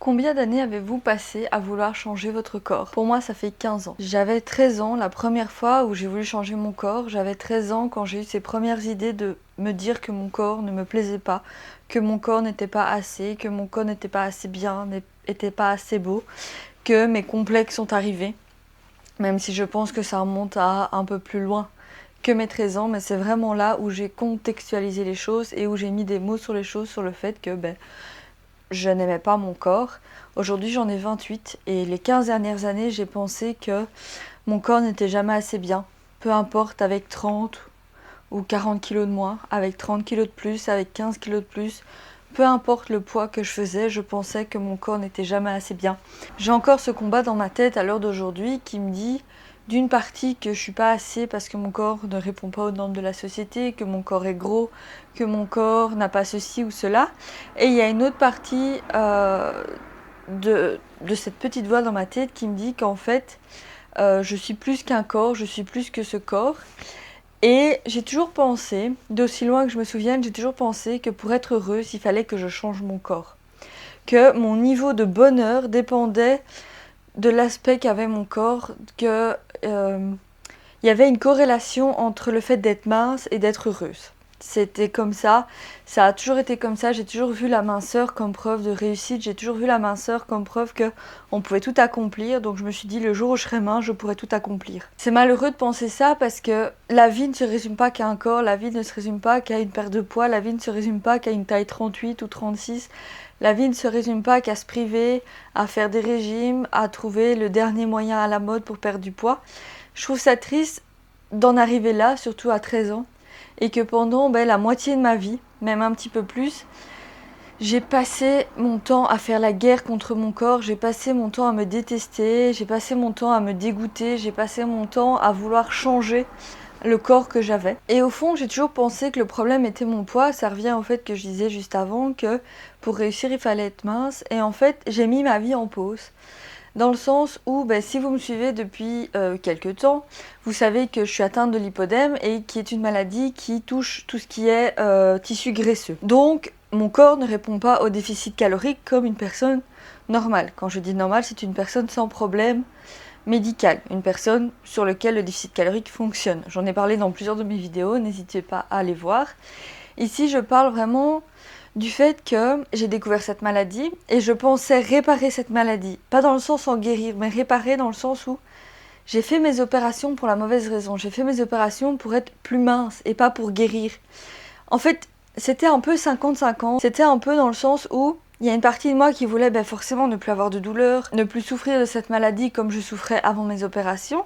Combien d'années avez-vous passé à vouloir changer votre corps? Pour moi, ça fait 15 ans. J'avais 13 ans la première fois où j'ai voulu changer mon corps. J'avais 13 ans quand j'ai eu ces premières idées de me dire que mon corps ne me plaisait pas, que mon corps n'était pas assez, que mon corps n'était pas assez bien, n'était pas assez beau, que mes complexes sont arrivés. Même si je pense que ça remonte à un peu plus loin que mes 13 ans, mais c'est vraiment là où j'ai contextualisé les choses et où j'ai mis des mots sur les choses, sur le fait que je n'aimais pas mon corps. Aujourd'hui, j'en ai 28 et les 15 dernières années, j'ai pensé que mon corps n'était jamais assez bien. Peu importe avec 30 ou 40 kilos de moins, avec 30 kilos de plus, avec 15 kilos de plus, peu importe le poids que je faisais, je pensais que mon corps n'était jamais assez bien. J'ai encore ce combat dans ma tête à l'heure d'aujourd'hui qui me dit d'une partie que je suis pas assez parce que mon corps ne répond pas aux normes de la société, que mon corps est gros, que mon corps n'a pas ceci ou cela. Et il y a une autre partie de cette petite voix dans ma tête qui me dit qu'en fait, je suis plus qu'un corps, je suis plus que ce corps. Et j'ai toujours pensé, d'aussi loin que je me souvienne, j'ai toujours pensé que pour être heureuse, il fallait que je change mon corps. Que mon niveau de bonheur dépendait de l'aspect qu'avait mon corps, que il y avait une corrélation entre le fait d'être mince et d'être heureuse. C'était comme ça a toujours été comme ça, j'ai toujours vu la minceur comme preuve de réussite, j'ai toujours vu la minceur comme preuve qu'on pouvait tout accomplir, donc je me suis dit le jour où je serai mince, je pourrai tout accomplir. C'est malheureux de penser ça parce que la vie ne se résume pas qu'à un corps, la vie ne se résume pas qu'à une perte de poids, la vie ne se résume pas qu'à une taille 38 ou 36, la vie ne se résume pas qu'à se priver, à faire des régimes, à trouver le dernier moyen à la mode pour perdre du poids. Je trouve ça triste d'en arriver là, surtout à 13 ans, et que pendant la moitié de ma vie, même un petit peu plus, j'ai passé mon temps à faire la guerre contre mon corps, j'ai passé mon temps à me détester, j'ai passé mon temps à me dégoûter, j'ai passé mon temps à vouloir changer le corps que j'avais. Et au fond, j'ai toujours pensé que le problème était mon poids. Ça revient au fait que je disais juste avant que pour réussir, il fallait être mince. Et en fait, j'ai mis ma vie en pause. Dans le sens où, si vous me suivez depuis quelques temps, vous savez que je suis atteinte de lipodème et qui est une maladie qui touche tout ce qui est tissu graisseux. Donc, mon corps ne répond pas au déficit calorique comme une personne normale. Quand je dis normale, c'est une personne sans problème médical, une personne sur laquelle le déficit calorique fonctionne. J'en ai parlé dans plusieurs de mes vidéos, n'hésitez pas à aller voir. Ici, je parle vraiment du fait que j'ai découvert cette maladie et je pensais réparer cette maladie. Pas dans le sens en guérir, mais réparer dans le sens où j'ai fait mes opérations pour la mauvaise raison. J'ai fait mes opérations pour être plus mince et pas pour guérir. En fait, c'était un peu 50-50. C'était un peu dans le sens où il y a une partie de moi qui voulait forcément ne plus avoir de douleur, ne plus souffrir de cette maladie comme je souffrais avant mes opérations.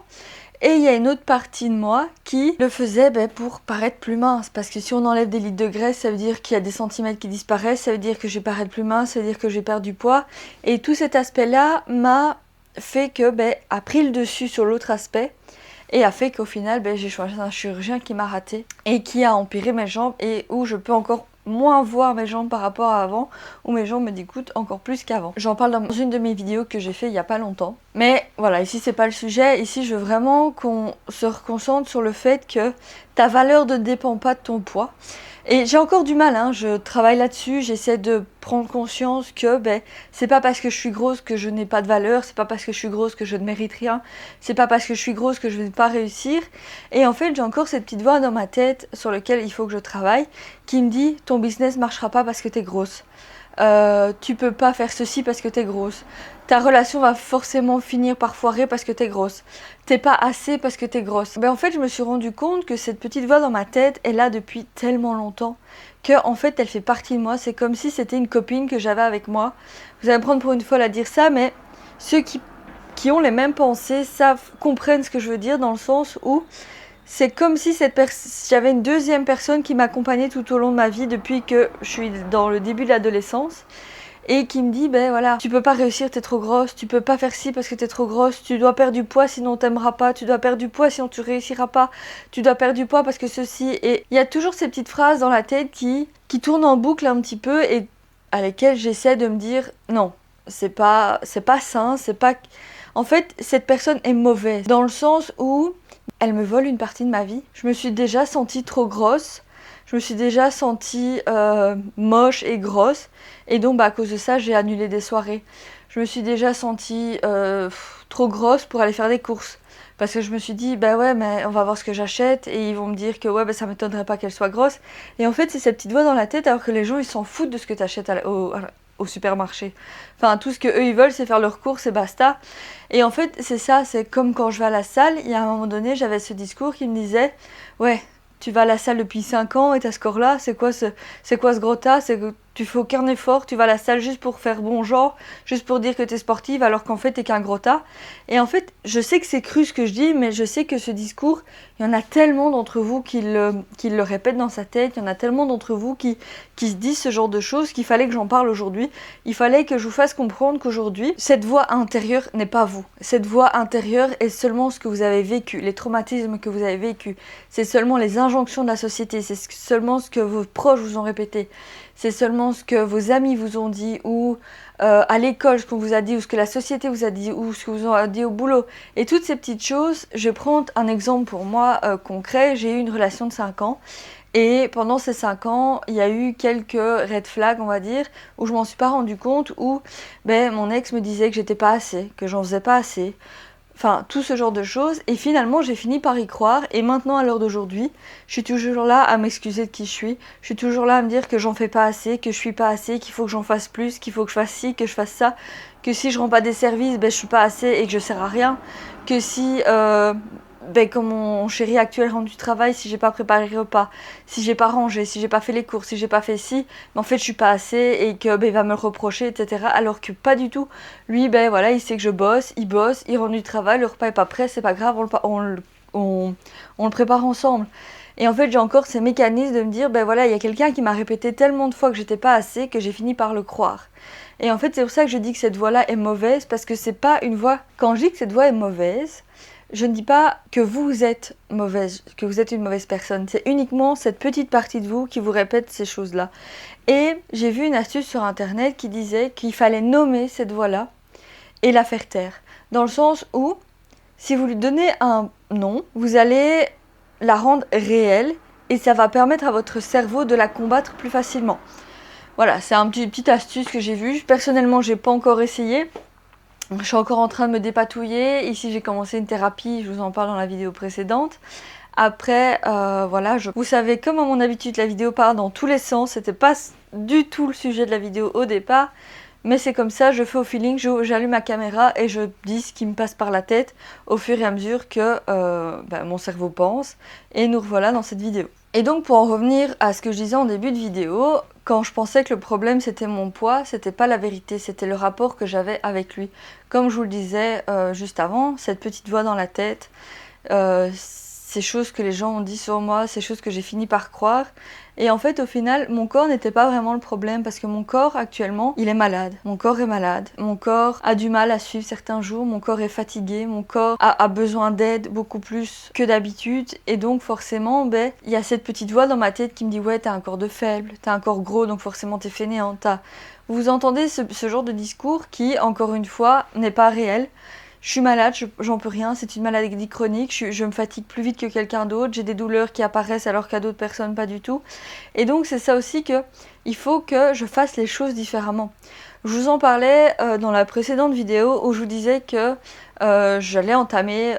Et il y a une autre partie de moi qui le faisait pour paraître plus mince. Parce que si on enlève des litres de graisse, ça veut dire qu'il y a des centimètres qui disparaissent, ça veut dire que je vais paraître plus mince, ça veut dire que je vais perdre du poids. Et tout cet aspect-là m'a fait que, a pris le dessus sur l'autre aspect. Et a fait qu'au final, j'ai choisi un chirurgien qui m'a raté et qui a empiré mes jambes et où je peux encore moins voir mes jambes par rapport à avant, où mes jambes me dégoûtent encore plus qu'avant. J'en parle dans une de mes vidéos que j'ai fait il y a pas longtemps. Mais voilà, ici c'est pas le sujet. Ici je veux vraiment qu'on se reconcentre sur le fait que ta valeur ne dépend pas de ton poids. Et j'ai encore du mal, je travaille là-dessus, j'essaie de prendre conscience que c'est pas parce que je suis grosse que je n'ai pas de valeur, c'est pas parce que je suis grosse que je ne mérite rien, c'est pas parce que je suis grosse que je ne vais pas réussir. Et en fait, j'ai encore cette petite voix dans ma tête sur laquelle il faut que je travaille, qui me dit ton business marchera pas parce que t'es grosse. Tu peux pas faire ceci parce que t'es grosse. Ta relation va forcément finir par foirer parce que t'es grosse. T'es pas assez parce que t'es grosse. En fait, je me suis rendu compte que cette petite voix dans ma tête est là depuis tellement longtemps que en fait, elle fait partie de moi. C'est comme si c'était une copine que j'avais avec moi. Vous allez me prendre pour une folle à dire ça, mais ceux qui ont les mêmes pensées comprennent ce que je veux dire dans le sens où c'est comme si j'avais une deuxième personne qui m'accompagnait tout au long de ma vie depuis que je suis dans le début de l'adolescence et qui me dit voilà, tu peux pas réussir, t'es trop grosse, tu peux pas faire ci parce que t'es trop grosse, tu dois perdre du poids sinon on t'aimera pas, tu dois perdre du poids sinon tu réussiras pas, tu dois perdre du poids parce que ceci. Et il y a toujours ces petites phrases dans la tête qui tournent en boucle un petit peu et à lesquelles j'essaie de me dire non, c'est pas sain, c'est pas... En fait, cette personne est mauvaise dans le sens où elle me vole une partie de ma vie. Je me suis déjà sentie trop grosse je me suis déjà sentie moche et grosse. Et donc à cause de ça, j'ai annulé des soirées. Je me suis déjà sentie trop grosse pour aller faire des courses. Parce que je me suis dit, bah ouais, mais on va voir ce que j'achète et ils vont me dire que ouais, bah ça m'étonnerait pas qu'elle soit grosse. Et en fait, c'est cette petite voix dans la tête alors que les gens ils s'en foutent de ce que tu achètes au supermarché. Enfin, tout ce que eux ils veulent, c'est faire leurs courses et basta. Et en fait, c'est ça, c'est comme quand je vais à la salle, il y a un moment donné, j'avais ce discours qui me disait, ouais, tu vas à la salle depuis 5 ans et t'as ce corps-là, c'est quoi ce gros tas, c'est que tu fais aucun effort, tu vas à la salle juste pour faire bon genre, juste pour dire que t'es sportive alors qu'en fait t'es qu'un gros tas. Et en fait, je sais que c'est cru ce que je dis, mais je sais que ce discours, il y en a tellement d'entre vous qui le répètent dans sa tête, il y en a tellement d'entre vous qui se disent ce genre de choses qu'il fallait que j'en parle aujourd'hui. Il fallait que je vous fasse comprendre qu'aujourd'hui, cette voix intérieure n'est pas vous. Cette voix intérieure est seulement ce que vous avez vécu, les traumatismes que vous avez vécu. C'est seulement les injonctions de la société, c'est seulement ce que vos proches vous ont répété. C'est seulement ce que vos amis vous ont dit ou à l'école ce qu'on vous a dit ou ce que la société vous a dit ou ce que vous a dit au boulot. Et toutes ces petites choses, je vais prendre un exemple pour moi concret. J'ai eu une relation de 5 ans et pendant ces 5 ans, il y a eu quelques red flags, on va dire, où je m'en suis pas rendu compte, où mon ex me disait que j'étais pas assez, que j'en faisais pas assez. Enfin, tout ce genre de choses. Et finalement, j'ai fini par y croire. Et maintenant, à l'heure d'aujourd'hui, je suis toujours là à m'excuser de qui je suis. Je suis toujours là à me dire que j'en fais pas assez, que je suis pas assez, qu'il faut que j'en fasse plus, qu'il faut que je fasse ci, que je fasse ça. Que si je rends pas des services, je suis pas assez et que je sers à rien. Que si, comme mon chéri actuel rentre du travail, si j'ai pas préparé le repas, si j'ai pas rangé, si j'ai pas fait les courses, si j'ai pas fait ci, en fait je suis pas assez et que il va me le reprocher, etc. Alors que pas du tout. Lui, voilà, il sait que je bosse, il rentre du travail, le repas est pas prêt, c'est pas grave, on le prépare ensemble. Et en fait, j'ai encore ces mécanismes de me dire, voilà, il y a quelqu'un qui m'a répété tellement de fois que j'étais pas assez que j'ai fini par le croire. Et en fait, c'est pour ça que je dis que cette voix-là est mauvaise, parce que c'est pas une voix. Quand je dis que cette voix est mauvaise, je ne dis pas que vous êtes mauvaise, que vous êtes une mauvaise personne. C'est uniquement cette petite partie de vous qui vous répète ces choses-là. Et j'ai vu une astuce sur internet qui disait qu'il fallait nommer cette voix-là et la faire taire. Dans le sens où, si vous lui donnez un nom, vous allez la rendre réelle et ça va permettre à votre cerveau de la combattre plus facilement. Voilà, c'est une petite astuce que j'ai vue. Personnellement, j'ai pas encore essayé. Je suis encore en train de me dépatouiller. Ici, j'ai commencé une thérapie, je vous en parle dans la vidéo précédente. Après, voilà, vous savez, comme à mon habitude, la vidéo part dans tous les sens. C'était pas du tout le sujet de la vidéo au départ. Mais c'est comme ça, je fais au feeling, j'allume ma caméra et je dis ce qui me passe par la tête au fur et à mesure que mon cerveau pense. Et nous revoilà dans cette vidéo. Et donc pour en revenir à ce que je disais en début de vidéo, quand je pensais que le problème c'était mon poids, c'était pas la vérité, c'était le rapport que j'avais avec lui. Comme je vous le disais juste avant, cette petite voix dans la tête, ces choses que les gens ont dit sur moi, ces choses que j'ai fini par croire. Et en fait, au final, mon corps n'était pas vraiment le problème parce que mon corps, actuellement, il est malade. Mon corps est malade. Mon corps a du mal à suivre certains jours. Mon corps est fatigué. Mon corps a besoin d'aide beaucoup plus que d'habitude. Et donc, forcément, il y a cette petite voix dans ma tête qui me dit « Ouais, t'as un corps de faible, t'as un corps gros, donc forcément t'es fainéant. » Vous entendez ce genre de discours qui, encore une fois, n'est pas réel. Je suis malade, j'en peux rien, c'est une maladie chronique, je me fatigue plus vite que quelqu'un d'autre, j'ai des douleurs qui apparaissent alors qu'à d'autres personnes pas du tout. Et donc c'est ça aussi qu'il faut que je fasse les choses différemment. Je vous en parlais dans la précédente vidéo où je vous disais que j'allais entamer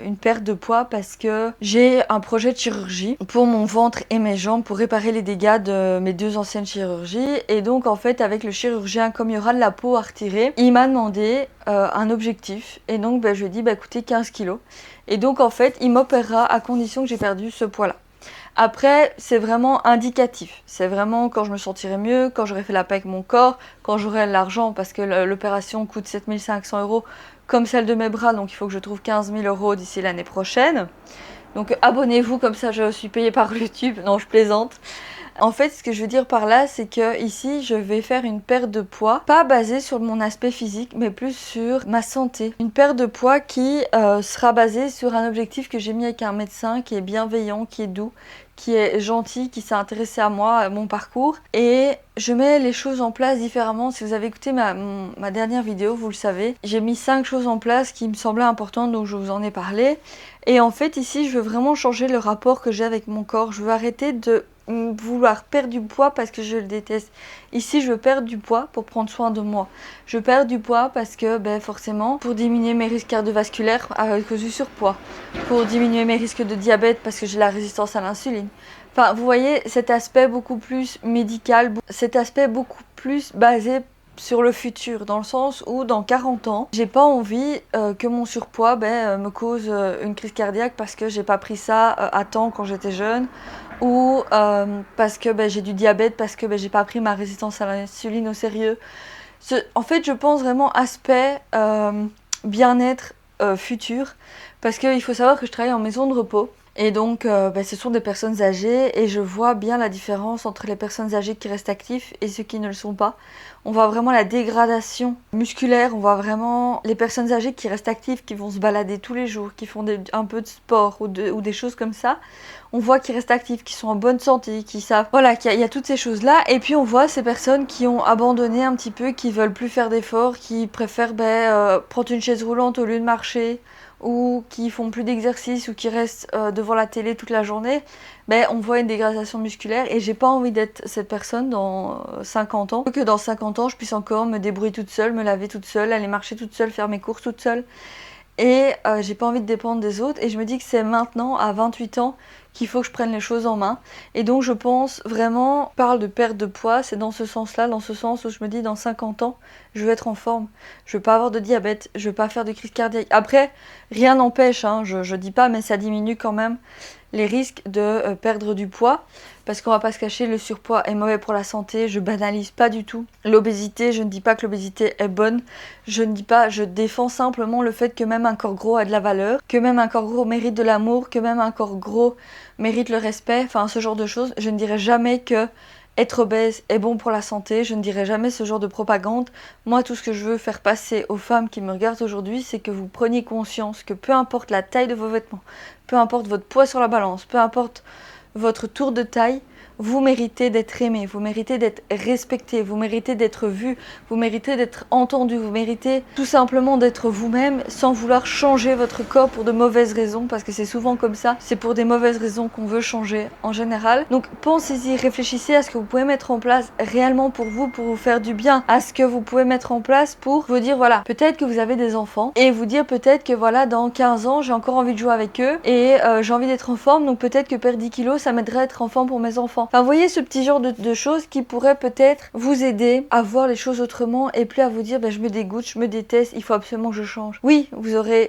une perte de poids parce que j'ai un projet de chirurgie pour mon ventre et mes jambes pour réparer les dégâts de mes 2 anciennes chirurgies. Et donc en fait avec le chirurgien, comme il y aura de la peau à retirer, il m'a demandé un objectif. Et donc je lui ai dit écoutez 15 kilos. Et donc en fait il m'opérera à condition que j'ai perdu ce poids là. Après, c'est vraiment indicatif. C'est vraiment quand je me sentirai mieux, quand j'aurai fait la paix avec mon corps, quand j'aurai l'argent, parce que l'opération coûte 7 500 € comme celle de mes bras, donc il faut que je trouve 15 000 € d'ici l'année prochaine. Donc abonnez-vous, comme ça je suis payée par YouTube. Non, je plaisante. En fait, ce que je veux dire par là, c'est que ici, je vais faire une perte de poids, pas basée sur mon aspect physique, mais plus sur ma santé. Une perte de poids qui sera basée sur un objectif que j'ai mis avec un médecin qui est bienveillant, qui est doux, qui est gentil, qui s'est intéressé à moi, à mon parcours. Et je mets les choses en place différemment. Si vous avez écouté ma dernière vidéo, vous le savez, j'ai mis 5 choses en place qui me semblaient importantes, donc je vous en ai parlé. Et en fait, ici, je veux vraiment changer le rapport que j'ai avec mon corps. Je veux arrêter de vouloir perdre du poids parce que je le déteste. Ici, je veux perdre du poids pour prendre soin de moi. Je veux perdre du poids parce que forcément, pour diminuer mes risques cardiovasculaires à cause du surpoids, pour diminuer mes risques de diabète parce que j'ai la résistance à l'insuline. Enfin, vous voyez, cet aspect beaucoup plus médical, cet aspect beaucoup plus basé sur le futur, dans le sens où dans 40 ans, j'ai pas envie que mon surpoids me cause une crise cardiaque parce que j'ai pas pris ça à temps quand j'étais jeune, ou parce que j'ai du diabète, parce que j'ai pas pris ma résistance à l'insuline au sérieux. En fait, je pense vraiment aspect bien-être futur, parce qu'il faut savoir que je travaille en maison de repos. Et donc, ce sont des personnes âgées et je vois bien la différence entre les personnes âgées qui restent actives et ceux qui ne le sont pas. On voit vraiment la dégradation musculaire, on voit vraiment les personnes âgées qui restent actives, qui vont se balader tous les jours, qui font un peu de sport ou des choses comme ça. On voit qu'ils restent actifs, qui sont en bonne santé, qui savent, voilà, qu'il y a toutes ces choses-là. Et puis on voit ces personnes qui ont abandonné un petit peu, qui veulent plus faire d'efforts, qui préfèrent prendre une chaise roulante au lieu de marcher, ou qui font plus d'exercice, ou qui restent devant la télé toute la journée. On voit une dégradation musculaire et j'ai pas envie d'être cette personne dans 50 ans. Que dans 50 ans, je puisse encore me débrouiller toute seule, me laver toute seule, aller marcher toute seule, faire mes courses toute seule. Et j'ai pas envie de dépendre des autres. Et je me dis que c'est maintenant, à 28 ans, qu'il faut que je prenne les choses en main. Et donc je pense vraiment, parle de perte de poids, c'est dans ce sens-là, dans ce sens où je me dis dans 50 ans, je veux être en forme. Je veux pas avoir de diabète, je veux pas faire de crise cardiaque. Après, rien n'empêche, je dis pas, mais ça diminue quand même les risques de perdre du poids. Parce qu'on va pas se cacher, le surpoids est mauvais pour la santé, je banalise pas du tout. L'obésité, je ne dis pas que l'obésité est bonne, je ne dis pas, je défends simplement le fait que même un corps gros a de la valeur, que même un corps gros mérite de l'amour, que même un corps gros mérite le respect, enfin ce genre de choses. Je ne dirai jamais que être obèse est bon pour la santé, je ne dirai jamais ce genre de propagande. Moi, tout ce que je veux faire passer aux femmes qui me regardent aujourd'hui, c'est que vous preniez conscience que peu importe la taille de vos vêtements, peu importe votre poids sur la balance, peu importe votre tour de taille, vous méritez d'être aimé, vous méritez d'être respecté, vous méritez d'être vu, vous méritez d'être entendu, vous méritez tout simplement d'être vous-même sans vouloir changer votre corps pour de mauvaises raisons, parce que c'est souvent comme ça, c'est pour des mauvaises raisons qu'on veut changer en général. Donc pensez-y, réfléchissez à ce que vous pouvez mettre en place réellement pour vous faire du bien, à ce que vous pouvez mettre en place pour vous dire voilà, peut-être que vous avez des enfants et vous dire peut-être que voilà, dans 15 ans j'ai encore envie de jouer avec eux et j'ai envie d'être en forme, donc peut-être que perdre 10 kilos ça m'aiderait à être en forme pour mes enfants. Enfin, vous voyez ce petit genre de choses qui pourraient peut-être vous aider à voir les choses autrement et plus à vous dire je me dégoûte, je me déteste, il faut absolument que je change. Oui,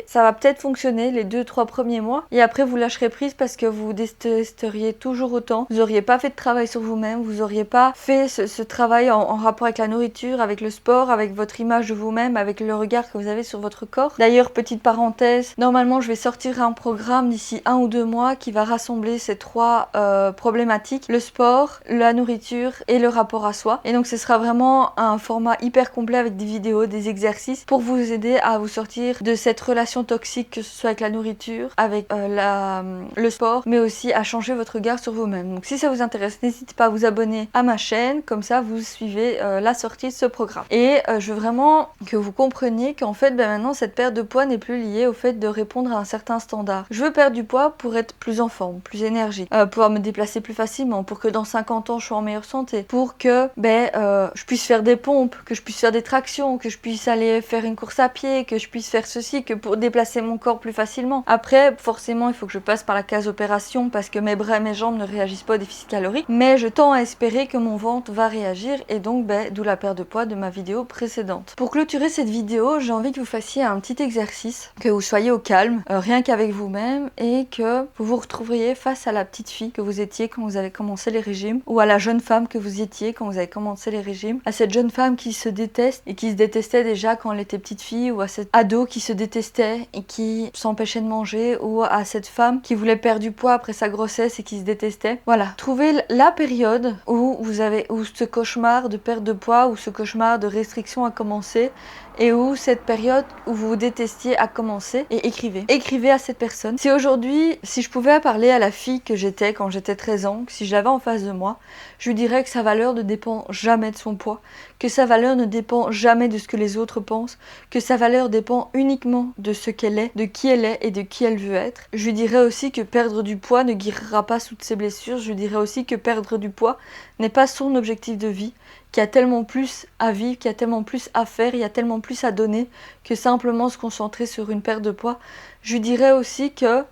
ça va peut-être fonctionner les 2-3 premiers mois et après vous lâcherez prise parce que vous détesteriez toujours autant. Vous n'auriez pas fait de travail sur vous-même, vous n'auriez pas fait ce travail en rapport avec la nourriture, avec le sport, avec votre image de vous-même, avec le regard que vous avez sur votre corps. D'ailleurs, petite parenthèse, normalement je vais sortir un programme d'ici 1 ou 2 mois qui va rassembler ces 3 problématiques, le sport, la nourriture et le rapport à soi. Et donc ce sera vraiment un format hyper complet avec des vidéos, des exercices pour vous aider à vous sortir de cette relation toxique, que ce soit avec la nourriture, avec le sport, mais aussi à changer votre regard sur vous-même. Donc si ça vous intéresse, n'hésitez pas à vous abonner à ma chaîne, comme ça vous suivez la sortie de ce programme. Et je veux vraiment que vous compreniez qu'en fait maintenant cette perte de poids n'est plus liée au fait de répondre à un certain standard. Je veux perdre du poids pour être plus en forme, plus énergique, pouvoir me déplacer plus facilement, pour que dans 50 ans je sois en meilleure santé, pour que je puisse faire des pompes, que je puisse faire des tractions, que je puisse aller faire une course à pied, que je puisse faire ceci, que pour déplacer mon corps plus facilement. Après, forcément, il faut que je passe par la case opération parce que mes bras et mes jambes ne réagissent pas au déficit calorique, mais je tends à espérer que mon ventre va réagir et donc d'où la perte de poids de ma vidéo précédente. Pour clôturer cette vidéo, j'ai envie que vous fassiez un petit exercice, que vous soyez au calme, rien qu'avec vous-même et que vous vous retrouviez face à la petite fille que vous étiez quand vous avez commencé les régimes, ou à la jeune femme que vous étiez quand vous avez commencé les régimes, à cette jeune femme qui se déteste et qui se détestait déjà quand elle était petite fille, ou à cet ado qui se détestait et qui s'empêchait de manger, ou à cette femme qui voulait perdre du poids après sa grossesse et qui se détestait. Voilà, trouvez la période où ce cauchemar de perte de poids ou ce cauchemar de restriction a commencé et où cette période où vous vous détestiez a commencé, et écrivez. Écrivez à cette personne. Si aujourd'hui, si je pouvais parler à la fille que j'étais quand j'étais 13 ans, si je l'avais en face de moi, je lui dirais que sa valeur ne dépend jamais de son poids, que sa valeur ne dépend jamais de ce que les autres pensent, que sa valeur dépend uniquement de ce qu'elle est, de qui elle est et de qui elle veut être. Je lui dirais aussi que perdre du poids ne guérira pas toutes ses blessures. Je lui dirais aussi que perdre du poids n'est pas son objectif de vie, qu'il y a tellement plus à vivre, qu'il y a tellement plus à faire, il y a tellement plus à donner que simplement se concentrer sur une perte de poids. Je lui dirais aussi que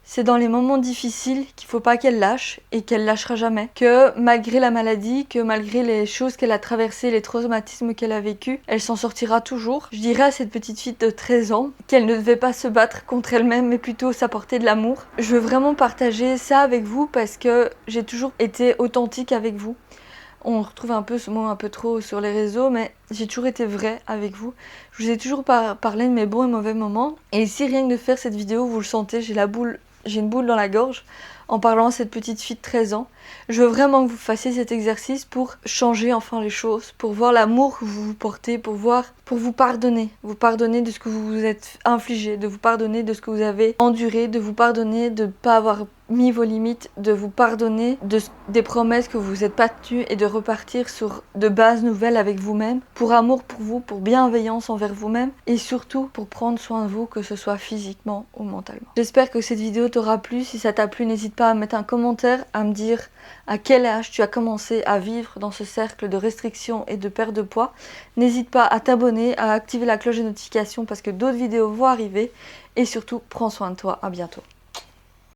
c'est dans les moments difficiles qu'il ne faut pas qu'elle lâche et qu'elle lâchera jamais. Que malgré la maladie, que malgré les choses qu'elle a traversées, les traumatismes qu'elle a vécus, elle s'en sortira toujours. Je dirais à cette petite fille de 13 ans qu'elle ne devait pas se battre contre elle-même mais plutôt s'apporter de l'amour. Je veux vraiment partager ça avec vous parce que j'ai toujours été authentique avec vous. On retrouve un peu ce mot un peu trop sur les réseaux, mais j'ai toujours été vraie avec vous. Je vous ai toujours parlé de mes bons et mauvais moments. Et ici, rien que de faire cette vidéo, vous le sentez, j'ai une boule dans la gorge en parlant à cette petite fille de 13 ans. Je veux vraiment que vous fassiez cet exercice pour changer enfin les choses, pour voir l'amour que vous vous portez, pour vous pardonner de ce que vous vous êtes infligé, de vous pardonner de ce que vous avez enduré, de vous pardonner de ne pas avoir mis vos limites, de vous pardonner des promesses que vous n'êtes pas tenues et de repartir sur de bases nouvelles avec vous-même, pour amour pour vous, pour bienveillance envers vous-même et surtout pour prendre soin de vous, que ce soit physiquement ou mentalement. J'espère que cette vidéo t'aura plu. Si ça t'a plu, n'hésite pas à mettre un commentaire, à me dire à quel âge tu as commencé à vivre dans ce cercle de restriction et de perte de poids. N'hésite pas à t'abonner, à activer la cloche de notification parce que d'autres vidéos vont arriver et surtout prends soin de toi. À bientôt.